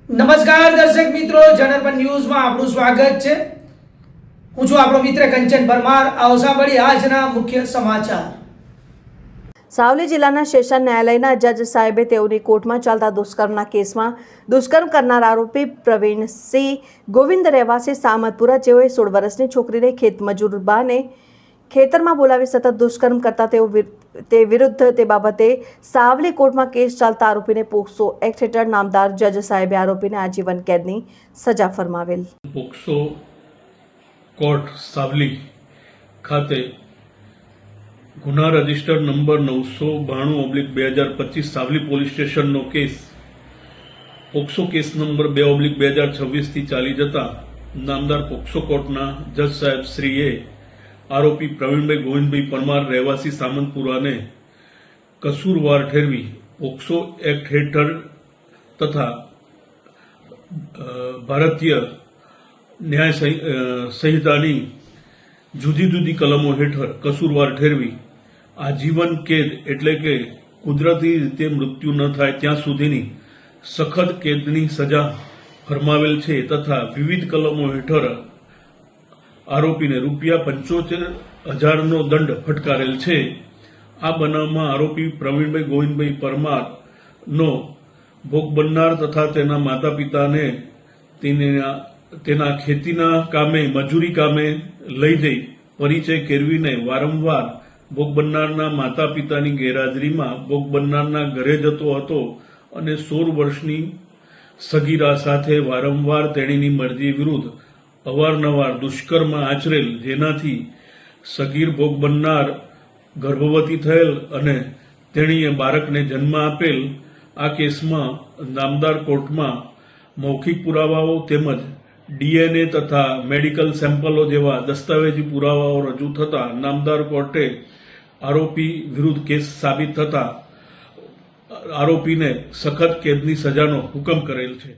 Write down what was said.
નમસ્કાર દર્શક મિત્રો, જનરપન ન્યૂઝમાં આપનું સ્વાગત છે। હું છું આપણો મિત્ર કંચન પરમાર। આવો સાંભળીએ આજના મુખ્ય સમાચાર। સાવલી જિલ્લાના સેશન ન્યાયાલયના જજ સાહેબે તેઓની કોર્ટમાં ચાલતા દુષ્કર્મના કેસમાં દુષ્કર્મ કરનાર આરોપી પ્રવીણસિંહ ગોવિંદ રહેવાસી સામતપુરા, જેઓએ 16 વર્ષની છોકરીને ખેતમજૂર બાને ખેતરમાં બોલાવી સતત દુષ્કર્મ કરતા તે વિરુદ્ધ તે બાબતે સાવલી કોર્ટમાં કેસ ચાલતા આરોપીને પોક્સો એક્ટ હેઠળ નામદાર જજ સાહેબે આરોપીને આજીવન કેદની સજા ફરમાવેલ। પોક્સો કોર્ટ સાવલી ખાતે ગુના રજિસ્ટર નંબર 992/2025 સાવલી પોલીસ સ્ટેશનનો કેસ પોક્સો કેસ નંબર 2/2026 થી ચાલી જતા નામદાર પોક્સો કોર્ટના જજ સાહેબ શ્રીએ આરોપી પ્રવીણભાઈ ગોવિંદભાઈ પરમાર રહેવાસી સામંતપુરાને કસૂરવાર ઠેરવી પોક્સો એક્ટ હેઠળ તથા ભારતીય ન્યાય સંહિતાની જુદી જુદી કલમો હેઠળ કસૂરવાર ઠેરવી આજીવન કેદ એટલે કે કુદરતી રીતે મૃત્યુ ન થાય ત્યાં સુધીની સખત કેદની સજા ફરમાવેલ છે તથા વિવિધ કલમો હેઠળ આરોપીને ₹75,000નો દંડ ફટકારેલ છે। આ બનાવમાં આરોપી પ્રવીણભાઈ ગોવિંદભાઈ પરમારનો ભોગ બનનાર તથા તેના માતા પિતાને તેના ખેતીના કામે મજૂરી કામે લઈ જઈ પરિચય કેળવીને વારંવાર ભોગ બનનારના માતા પિતાની ગેરહાજરીમાં ભોગ બનનારના ઘરે જતો હતો અને 16 વર્ષની સગીરા સાથે વારંવાર તેણીની મરજી વિરુદ્ધ અવારનવાર દુષ્કર્મ આચરેલ, જેનાથી સગીર ભોગ બનનાર ગર્ભવતી થયેલ અને તેણીએ બાળકને જન્મ આપેલ। આ કેસમાં નામદાર કોર્ટમાં મૌખિક પુરાવાઓ તેમજ DNA તથા મેડિકલ સેમ્પલો જેવા દસ્તાવેજી પુરાવાઓ રજૂ થતા નામદાર કોર્ટે આરોપી વિરુદ્ધ કેસ સાબિત થતા આરોપીને સખત કેદની સજાનો હુકમ કરેલ છે।